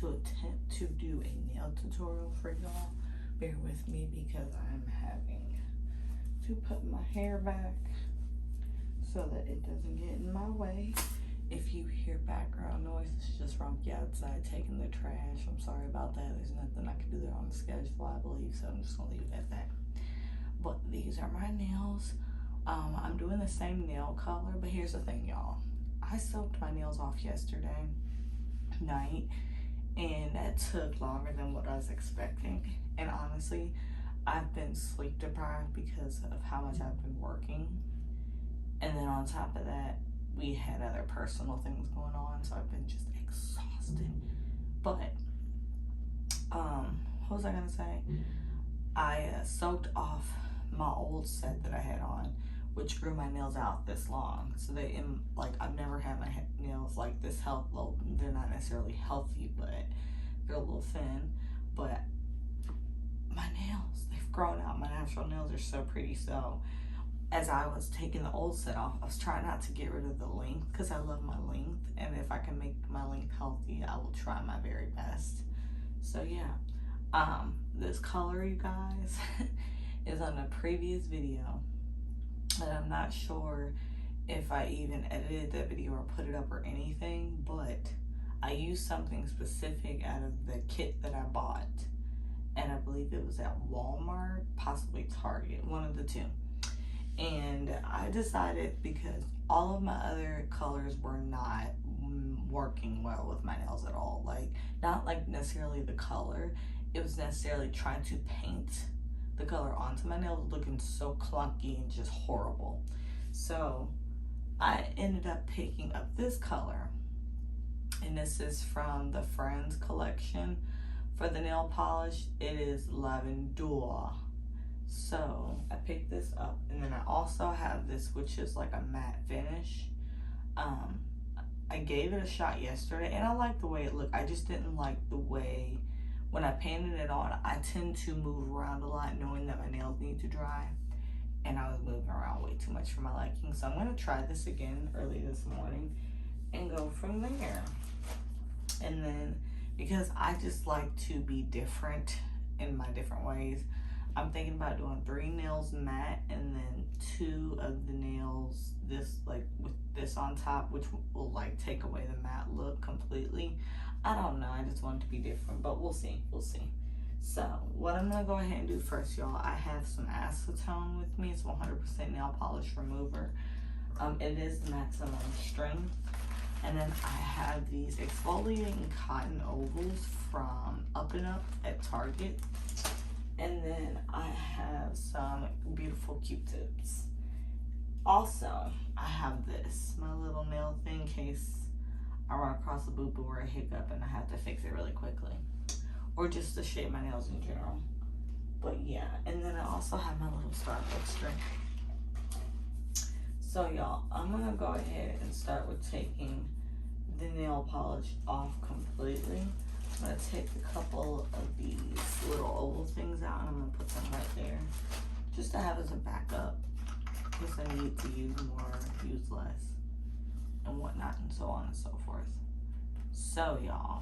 to attempt to do a nail tutorial for y'all. Bear with me because I'm having to put my hair back so that it doesn't get in my way. If you hear background noise, it's just Rumpy outside taking the trash. I'm sorry about that. There's nothing I can do there on the schedule, I believe, so I'm just gonna leave it at that. But these are my nails. I'm doing the same nail color, but here's the thing, y'all. I soaked my nails off yesterday night, and that took longer than what I was expecting. And honestly, I've been sleep deprived because of how much I've been working. And then on top of that, we had other personal things going on, so I've been just exhausted. But, what was I gonna say? I soaked off my old set that I had on, which grew my nails out this long. So they, like, I've never had my nails like this well, they're not necessarily healthy, but they're a little thin. But my nails, they've grown out. My natural nails are so pretty. So as I was taking the old set off, I was trying not to get rid of the length because I love my length. And if I can make my length healthy, I will try my very best. So yeah, this color, you guys, is on a previous video. And I'm not sure if I even edited that video or put it up or anything, but I used something specific out of the kit that I bought. And I believe it was at Walmart, possibly Target, one of the two. And I decided, because all of my other colors were not working well with my nails at all. Like, not like necessarily the color, it was necessarily trying to paint the color onto my nails looking so clunky and just horrible. So I ended up picking up this color, and this is from the Friends collection. For the nail polish, it is Lavender. So I picked this up, and then I also have this, which is like a matte finish. I gave it a shot yesterday, and I like the way it looked. I just didn't like the way, when I painted it on, I tend to move around a lot knowing that my nails need to dry, and I was moving around way too much for my liking. So I'm gonna try this again early this morning and go from there. And then, because I just like to be different in my different ways, I'm thinking about doing 3 nails matte and then 2 of the nails this, like with this on top, which will like take away the matte look completely. I don't know, I just want it to be different, but we'll see, we'll see. So what I'm gonna go ahead and do first, y'all, I have some acetone with me. It's 100% nail polish remover. It is maximum strength. And then I have these exfoliating cotton ovals from Up and Up at Target. And then I have some beautiful Q-tips. Also, I have this, my little nail thing, in case I run across a boo-boo or a hiccup and I have to fix it really quickly. Or just to shape my nails in general. But yeah, and then I also have my little Starbucks drink. So y'all, I'm gonna go ahead and start with taking the nail polish off completely. I'm gonna take a couple of these little oval things out, and I'm gonna put them right there, just to have as a backup, in case I need to use more, use less, and whatnot, and so on and so forth. So y'all,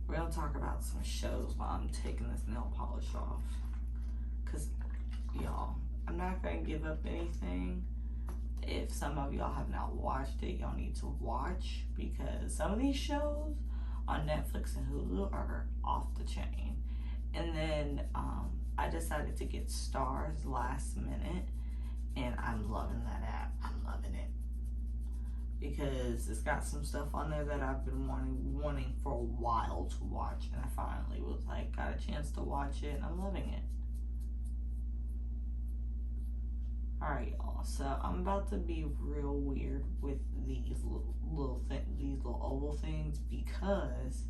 we're gonna talk about some shows while I'm taking this nail polish off, cause y'all, I'm not gonna give up anything. If some of y'all have not watched it, y'all need to watch, because some of these shows on Netflix and Hulu are off the chain. And then I decided to get Stars last minute, and I'm loving that app. I'm loving it because it's got some stuff on there that I've been wanting for a while to watch, and I finally was like, got a chance to watch it, and I'm loving it. Alright, y'all, so I'm about to be real weird with these little oval things, because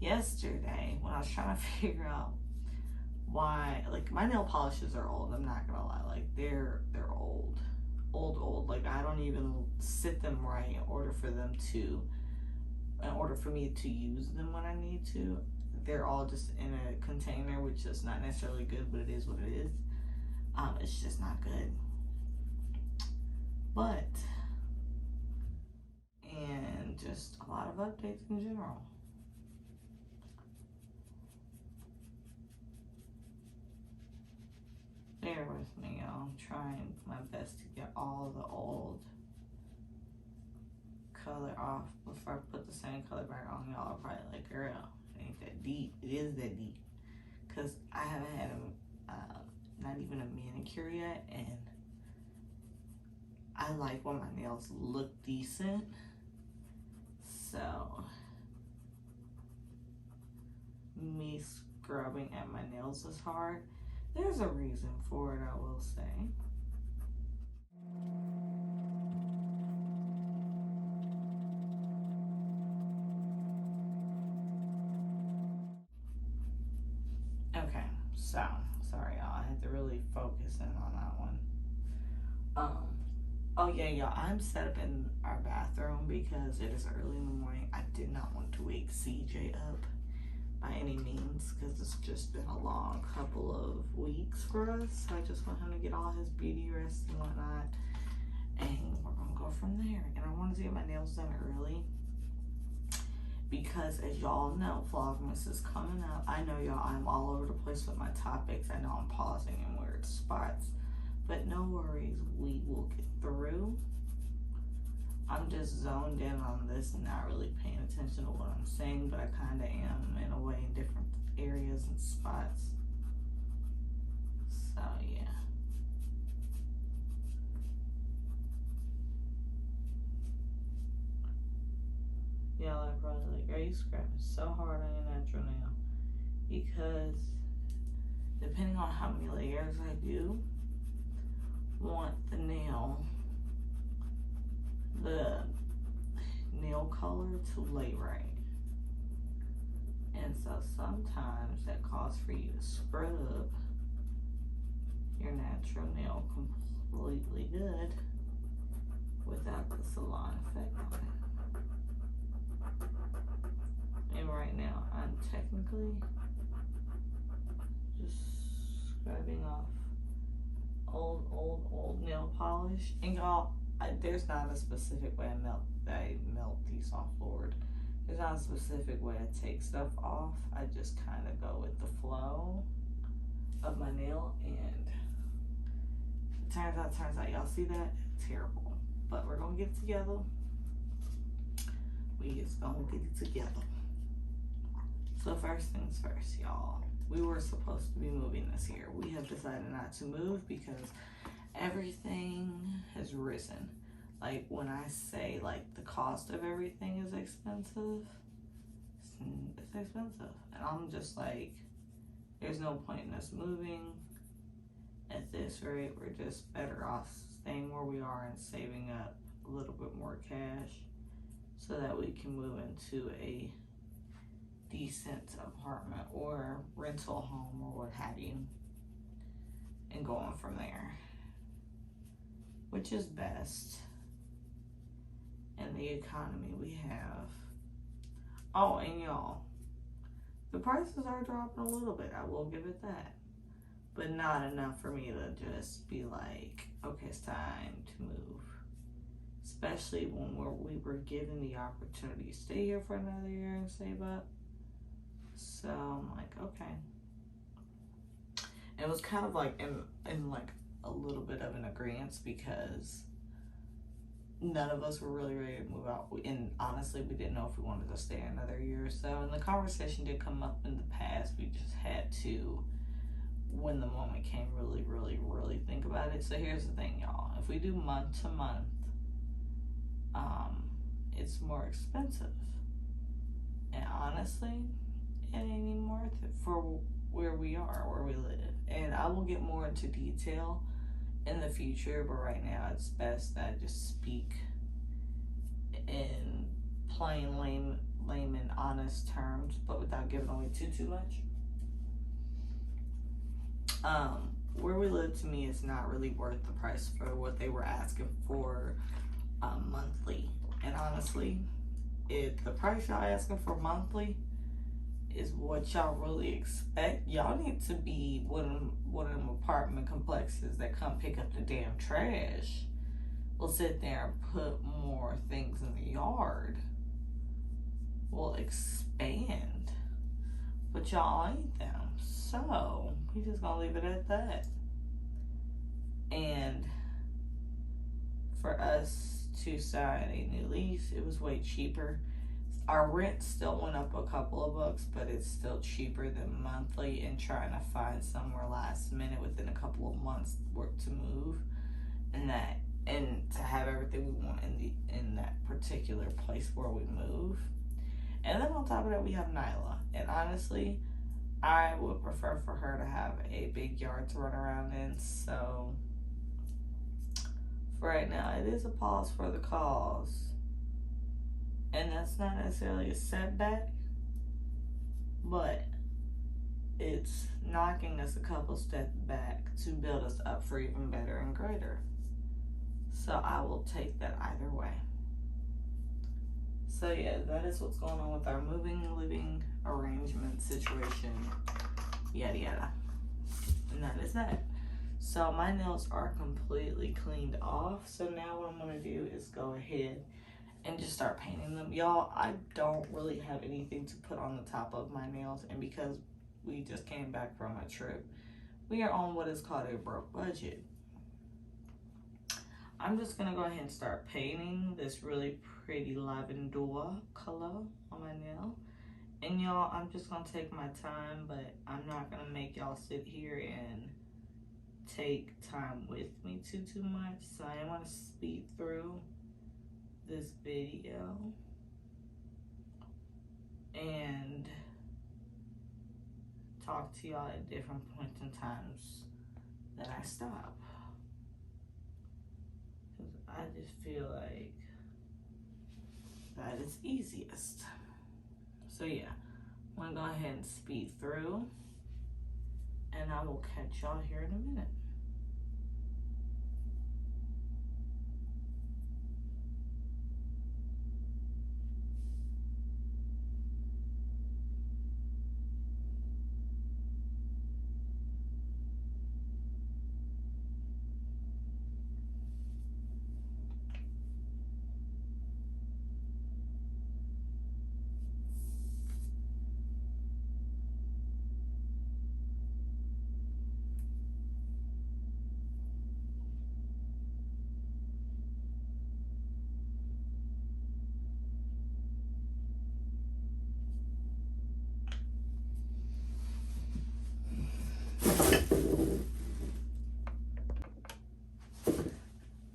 yesterday when I was trying to figure out why, like, my nail polishes are old, I'm not gonna lie, like they're old. Like I don't even sit them right in order for me to use them when I need to. They're all just in a container, which is not necessarily good, but it is what it is. It's just not good. But, and just a lot of updates in general. Bear with me, y'all. I'm trying my best to get all the old color off before I put the same color back on. Y'all are probably like, girl, it ain't that deep. It is that deep. Because I haven't had not even a manicure yet, and I like when my nails look decent. So, me scrubbing at my nails is hard. There's a reason for it, I will say. Okay, so, sorry y'all, I had to really focus in on that one. Oh yeah, y'all, I'm set up in our bathroom because it is early in the morning. I did not want to wake CJ up by any means, because it's just been a long couple of weeks for us. So I just want him to get all his beauty rest and whatnot, and we're gonna go from there. And I wanted to get my nails done early because, as y'all know, Vlogmas is coming up. I know y'all, I'm all over the place with my topics. I know I'm pausing in weird spots, but no worries, we will get through. I'm just zoned in on this and not really paying attention to what I'm saying, but I kind of am in a way in different areas and spots. So, yeah. Y'all are probably like, are you scrapping so hard on your natural nail? Because depending on how many layers I do, want the nail color to lay right. And so sometimes that calls for you to scrub your natural nail completely good without the salon effect on it. And right now I'm technically just scrubbing off old nail polish. And y'all, there's not a specific way I melt these off, Lord. There's not a specific way I take stuff off. I just kind of go with the flow of my nail, and it turns out, y'all see that? Terrible. But we're gonna get it together. We just gonna get it together. So first things first, y'all. We were supposed to be moving this year. We have decided not to move because everything has risen. Like, when I say, like, the cost of everything is expensive, it's expensive. And I'm just like, there's no point in us moving at this rate. We're just better off staying where we are and saving up a little bit more cash so that we can move into a decent apartment or rental home or what have you, and going from there, which is best in the economy we have. Oh, and y'all, the prices are dropping a little bit, I will give it that, but not enough for me to just be like, okay, it's time to move, especially when we were given the opportunity to stay here for another year and save up. So I'm like, okay. And it was kind of like in like a little bit of an agreement because none of us were really ready to move out. And honestly, we didn't know if we wanted to stay another year or so. And the conversation did come up in the past. We just had to, when the moment came, really think about it. So here's the thing, y'all. If we do month to month, it's more expensive. And honestly, it ain't even worth it for where we are, where we live. And I will get more into detail in the future, but right now it's best that I just speak in plain layman honest terms, but without giving away too much. Where we live, to me, is not really worth the price for what they were asking for monthly. And honestly, if the price y'all asking for monthly is what y'all really expect, y'all need to be one of them apartment complexes that come pick up the damn trash. Will sit there and put more things in the yard will expand. But y'all ain't them. So we just gonna leave it at that. And for us to sign a new lease, it was way cheaper. Our rent still went up a couple of bucks, but it's still cheaper than monthly, and trying to find somewhere last minute within a couple of months work to move and to have everything we want in that particular place where we move. And then on top of that, we have Nyla. And honestly, I would prefer for her to have a big yard to run around in. So for right now, it is a pause for the cause. And that's not necessarily a setback, but it's knocking us a couple steps back to build us up for even better and greater. So I will take that either way. So yeah, that is what's going on with our moving and living arrangement situation, yada yada. And that is that. So my nails are completely cleaned off. So now what I'm gonna do is go ahead and just start painting them. Y'all, I don't really have anything to put on the top of my nails, and because we just came back from a trip, we are on what is called a broke budget. I'm just gonna go ahead and start painting this really pretty lavender color on my nail. And y'all, I'm just gonna take my time, but I'm not gonna make y'all sit here and take time with me too much. So I am gonna speed through this video and talk to y'all at different points in times that I stop. Because I just feel like that is easiest. So yeah, I'm gonna go ahead and speed through, and I will catch y'all here in a minute.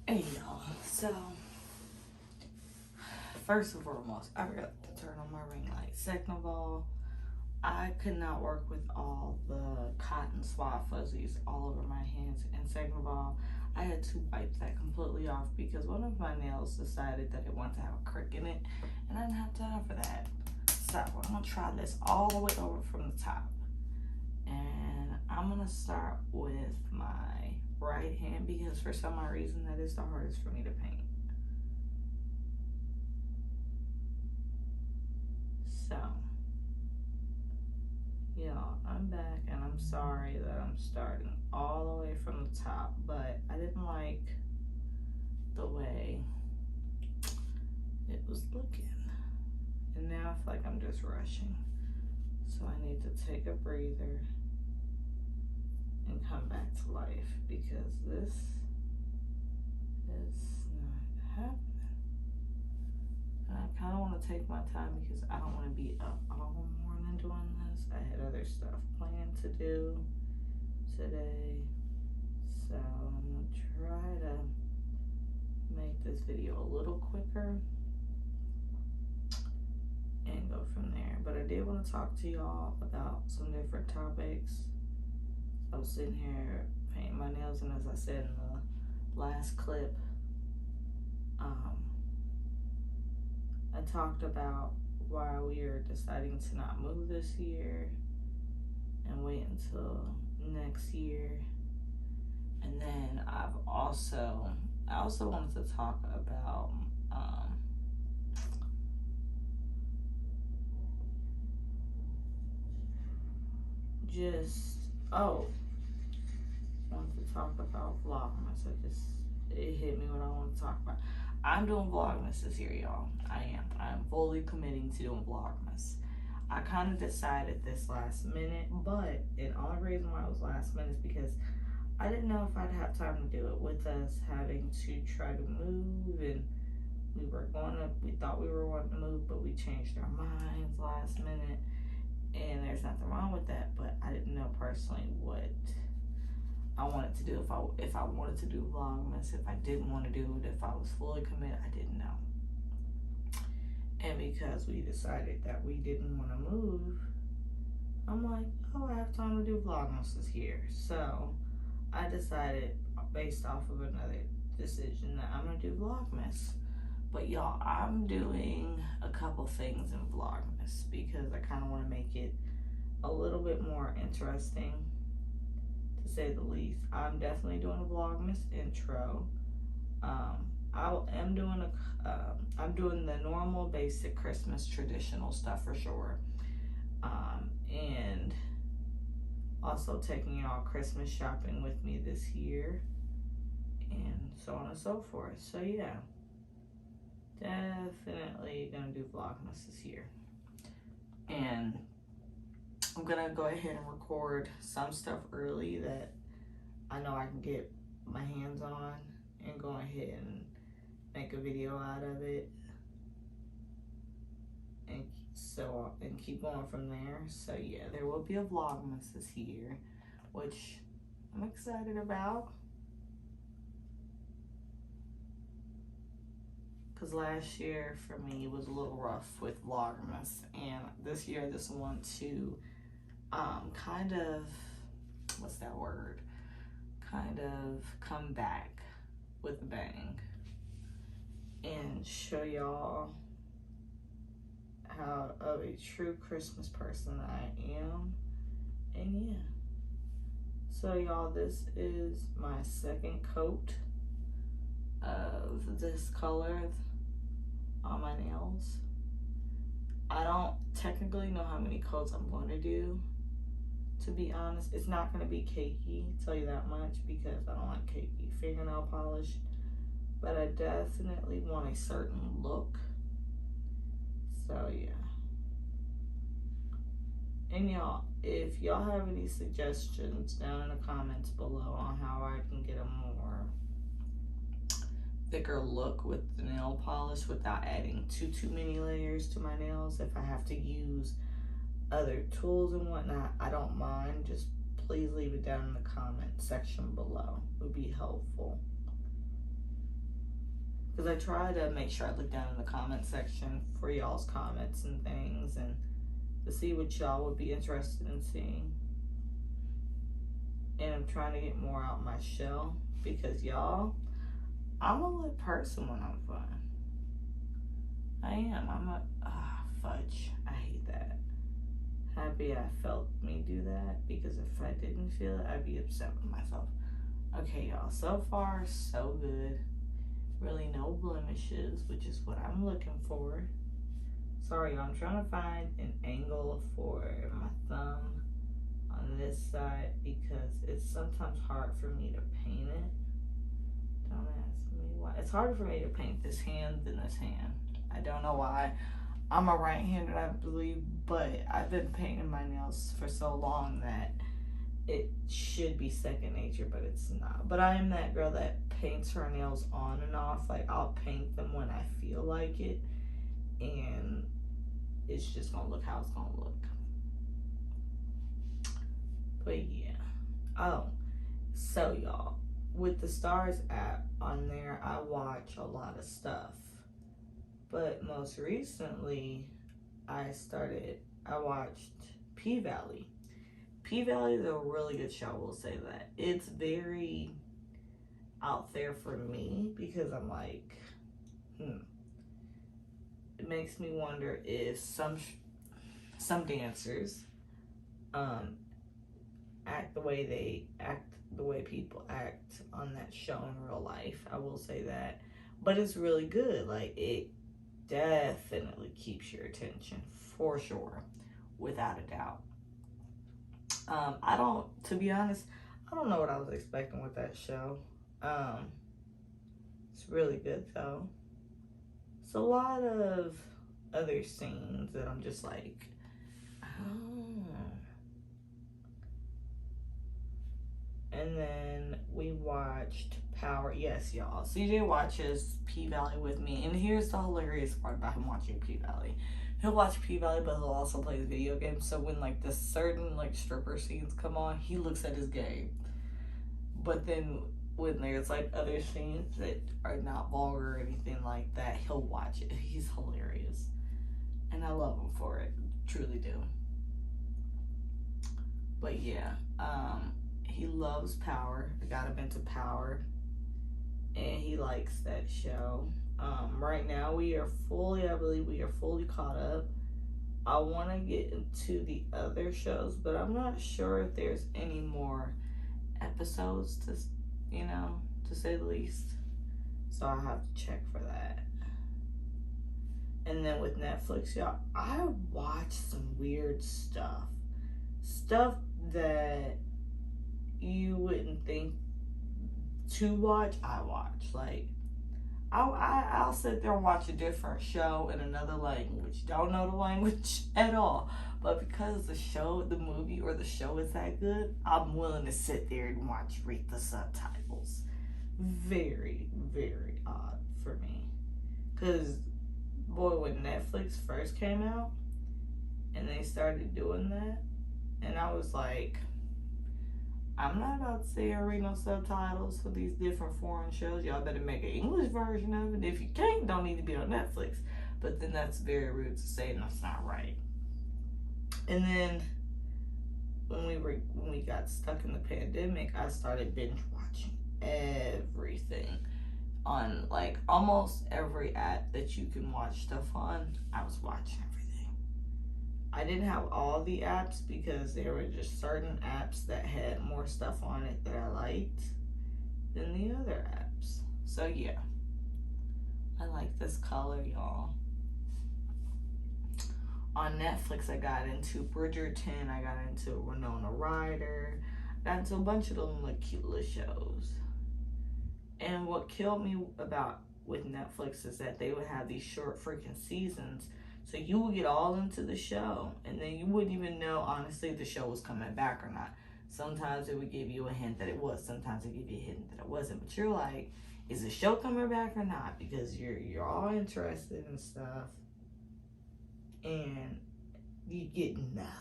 Hey y'all, so first and foremost, I forgot to turn on my ring light. Second of all, I could not work with all the cotton swab fuzzies all over my hands. And second of all, I had to wipe that completely off because one of my nails decided that it wanted to have a crick in it, and I didn't have time for that. So I'm gonna try this all the way over from the top. And I'm gonna start with my right hand because for some odd reason that is the hardest for me to paint. So, y'all, I'm back and I'm sorry that I'm starting all the way from the top, but I didn't like the way it was looking. And now I feel like I'm just rushing. So I need to take a breather and come back to life because this is not happening. And I kind of want to take my time because I don't want to be up all morning doing this. I had other stuff planned to do today. So I'm going to try to make this video a little quicker and go from there. But I did want to talk to y'all about some different topics. I was sitting here painting my nails, and as I said in the last clip, I talked about why we are deciding to not move this year and wait until next year. And then I also wanted to talk about wanted to talk about Vlogmas. It hit me what I want to talk about. I'm doing Vlogmas this year, y'all. I am fully committing to doing Vlogmas. I kind of decided this last minute, but the only reason why it was last minute is because I didn't know if I'd have time to do it with us having to try to move, and we thought we were wanting to move, but we changed our minds last minute, and there's nothing wrong with that, but I didn't know personally what I wanted to do, if I wanted to do Vlogmas, if I didn't want to do it, if I was fully committed, I didn't know. And because we decided that we didn't want to move, I'm like, oh, I have time to do Vlogmas this year. So I decided, based off of another decision, that I'm going to do Vlogmas. But y'all, I'm doing a couple things in Vlogmas because I kind of want to make it a little bit more interesting, to say the least. I'm definitely doing a Vlogmas intro. I'm doing the normal basic Christmas traditional stuff for sure. And also taking y'all Christmas shopping with me this year, and so on and so forth. So yeah, definitely gonna do Vlogmas this year. And I'm gonna go ahead and record some stuff early that I know I can get my hands on, and go ahead and make a video out of it, and keep going from there. So yeah, there will be a Vlogmas this year, which I'm excited about, because last year for me was a little rough with Vlogmas, and this year I just want to kind of, what's that word, kind of come back with a bang and show y'all how of a true Christmas person I am. And yeah, so y'all, this is my second coat of this color on my nails. I don't technically know how many coats I'm going to do, to be honest. It's not going to be cakey, I'll tell you that much, because I don't like cakey fingernail polish. But I definitely want a certain look. So yeah. And y'all, if y'all have any suggestions down in the comments below on how I can get a more thicker look with the nail polish without adding too many layers to my nails, if I have to use other tools and whatnot, I don't mind. Just please leave it down in the comment section below. It would be helpful, because I try to make sure I look down in the comment section for y'all's comments and things, and to see what y'all would be interested in seeing. And I'm trying to get more out my shell, because y'all, I'm a lit person when I'm fun. I am. Fudge. I hate that. Happy I felt me do that, because if I didn't feel it, I'd be upset with myself. Okay, y'all, so far so good. Really no blemishes, which is what I'm looking for. Sorry, y'all, I'm trying to find an angle for my thumb on this side, because it's sometimes hard for me to paint it. Don't ask me why. It's harder for me to paint this hand than this hand. I don't know why. I'm a right-handed, I believe, but I've been painting my nails for so long that it should be second nature, but it's not. But I am that girl that paints her nails on and off. Like, I'll paint them when I feel like it, and it's just gonna look how it's gonna look. But yeah. Oh, so y'all, with the Stars app on there, I watch a lot of stuff. But most recently, I watched P-Valley. P-Valley is a really good show, we'll say that. It's very out there for me, because I'm like, it makes me wonder if some dancers act the way people act on that show in real life. I will say that. But it's really good. Like, it definitely keeps your attention, for sure, without a doubt. To be honest, I don't know what I was expecting with that show. It's really good though. It's a lot of other scenes that I'm just like, oh. And then we watched Power. Yes, y'all. CJ watches P-Valley with me. And here's the hilarious part about him watching P-Valley. He'll watch P-Valley, but he'll also play the video game. So when, like, the certain, like, stripper scenes come on, he looks at his game. But then when there's, like, other scenes that are not vulgar or anything like that, he'll watch it. He's hilarious. And I love him for it. Truly do. But, yeah. He loves Power. I got him into Power. And he likes that show. Right now I believe we are fully caught up. I want to get into the other shows, but I'm not sure if there's any more episodes to say the least. So I'll have to check for that. And then with Netflix, y'all, I watch some weird stuff. Stuff that you wouldn't think to watch, I watch. Like, I'll sit there and watch a different show in another language. Don't know the language at all. But because the movie or the show is that good, I'm willing to sit there and read the subtitles. Very, very odd for me. Because, boy, when Netflix first came out and they started doing that, and I was like, I'm not about to sit here and read no subtitles for these different foreign shows. Y'all better make an English version of it. If you can't, don't need to be on Netflix. But then that's very rude to say, and that's not right. And then when we got stuck in the pandemic, I started binge watching everything on, like, almost every app that you can watch stuff on. I was watching everything. I didn't have all the apps because there were just certain apps that had more stuff on it that I liked than the other apps. So yeah, I like this color, y'all. On Netflix, I got into Bridgerton, I got into Winona Ryder, got into a bunch of them like cute little shows. And what killed me with Netflix is that they would have these short freaking seasons. So you would get all into the show, and then you wouldn't even know, honestly, if the show was coming back or not. Sometimes it would give you a hint that it was. Sometimes it would give you a hint that it wasn't. But you're like, is the show coming back or not? Because you're all interested in stuff, and you get nothing.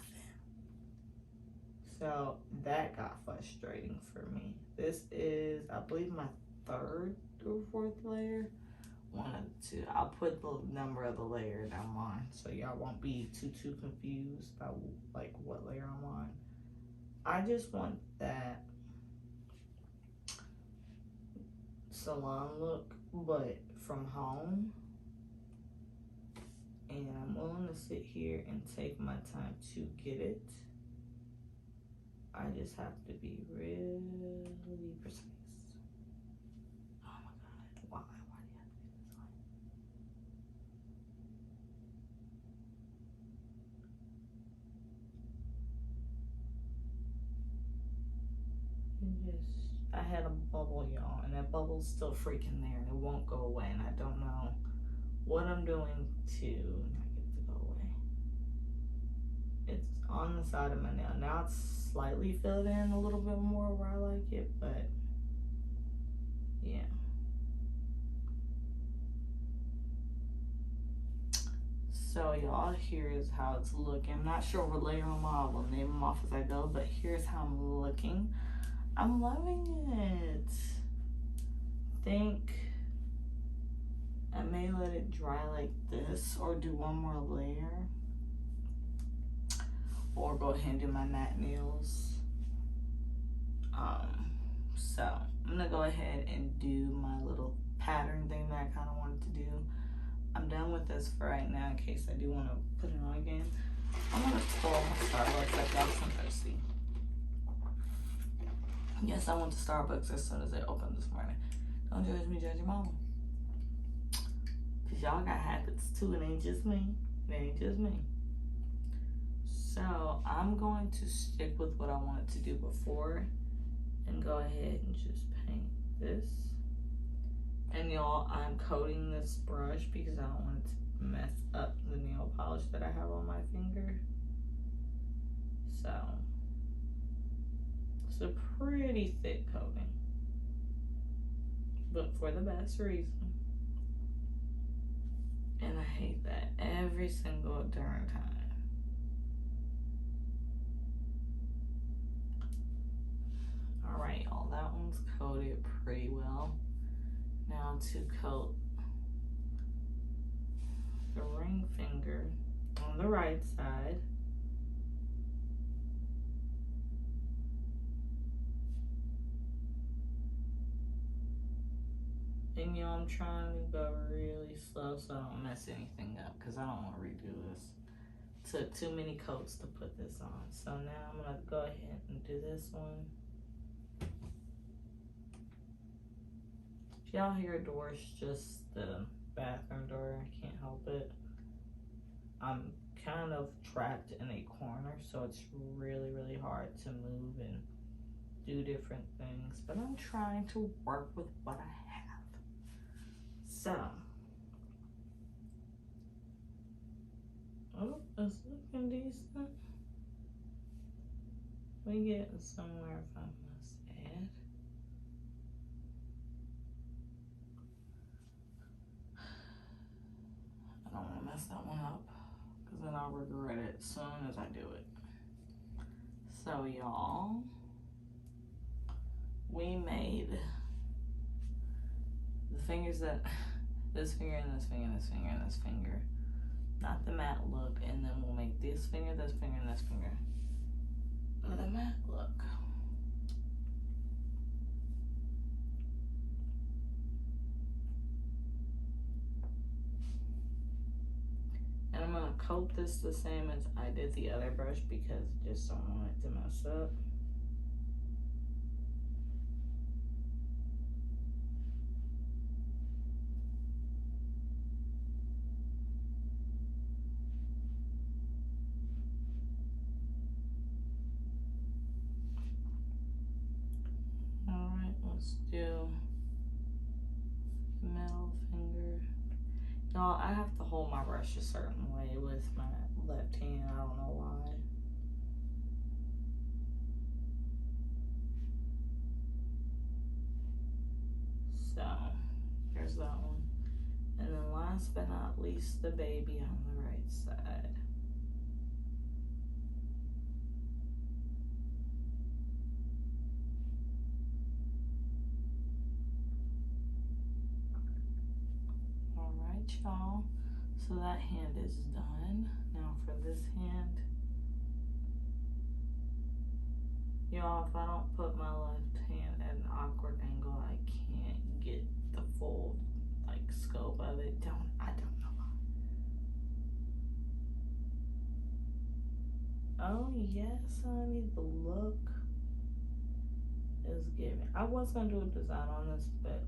So that got frustrating for me. This is, I believe, my third or fourth layer. One of the two. I'll put the number of the layer that I'm on so y'all won't be too confused about like what layer I'm on. I just want that salon look, but from home. And I'm willing to sit here and take my time to get it. I just have to be really precise. I had a bubble, y'all, and that bubble's still freaking there, and it won't go away, and I don't know what I'm doing to not get it to go away. It's on the side of my nail. Now it's slightly filled in a little bit more where I like it, but yeah. So y'all, here is how it's looking. I'm not sure what layer I'm on. I will name them off as I go, but here's how I'm looking. I'm loving it. Think I may let it dry like this or do one more layer. Or go ahead and do my matte nails. So I'm gonna go ahead and do my little pattern thing that I kind of wanted to do. I'm done with this for right now in case I do want to put it on again. I'm gonna pull my Starbucks like y'all some thirsty. Yes, I went to Starbucks as soon as they opened this morning. Don't judge me, judge your mama. Cause y'all got habits too, it ain't just me. It ain't just me. So I'm going to stick with what I wanted to do before and go ahead and just paint this. And y'all, I'm coating this brush because I don't want it to mess up the nail polish that I have on my finger. So it's a pretty thick coating, but for the best reason. And I hate that every single darn time. All right, y'all, that one's coated pretty well. Now to coat the ring finger on the right side. And y'all, I'm trying to go really slow so I don't mess anything up, because I don't want to redo this. Took too many coats to put this on. So now I'm going to go ahead and do this one. If y'all hear doors, just the bathroom door. I can't help it. I'm kind of trapped in a corner, so it's really, really hard to move and do different things. But I'm trying to work with what I have. So, oh, it's looking decent. We getting somewhere, if I must add. I don't want to mess that one up, because then I'll regret it as soon as I do it. So y'all, we made the fingers that, this finger and this finger and this finger and this finger, not the matte look, and then we'll make this finger, this finger, and this finger with a matte look. And I'm gonna coat this the same as I did the other brush, because I just don't want it to mess up. Alright, let's do middle finger. Y'all, I have to hold my brush a certain way with my left hand. I don't know why. So, there's that one. And then last but not least, the baby on the right side. Alright, y'all. So that hand is done. Now for this hand. Y'all, if I don't put my left hand at an awkward angle, I can't get the full scope of it. I don't know why. Oh yes, honey, the look is giving. I was gonna do a design on this, but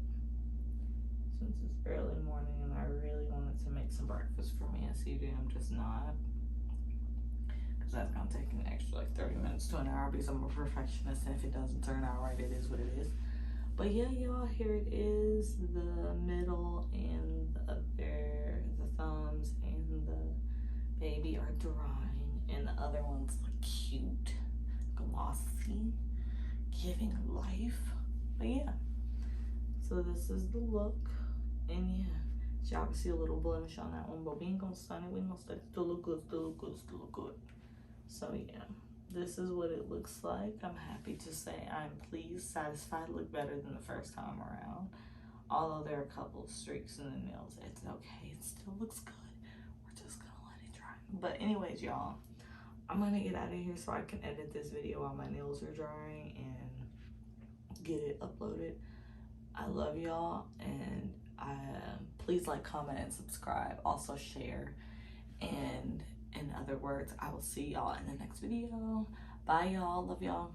since it's early morning and I really wanted to make some breakfast for me at CJ, I'm just not. Because that's gonna take an extra 30 minutes to an hour, because I'm a perfectionist, and if it doesn't turn out right, it is what it is. But yeah, y'all, here it is. The middle and the thumbs and the baby are drying, and the other ones look cute, glossy, giving life. But yeah, so this is the look, and yeah, so y'all can see a little blemish on that one, but we ain't gonna sun it. We ain't gonna say it. Still look good, still look good, still look good. So yeah, this is what it looks like. I'm happy to say I'm pleased, satisfied. Look better than the first time around. Although there are a couple of streaks in the nails, it's okay. It still looks good. We're just gonna let it dry. But anyways, y'all, I'm gonna get out of here so I can edit this video while my nails are drying and get it uploaded. I love y'all, and please like, comment, and subscribe. Also share. And in other words, I will see y'all in the next video. Bye, y'all. Love y'all.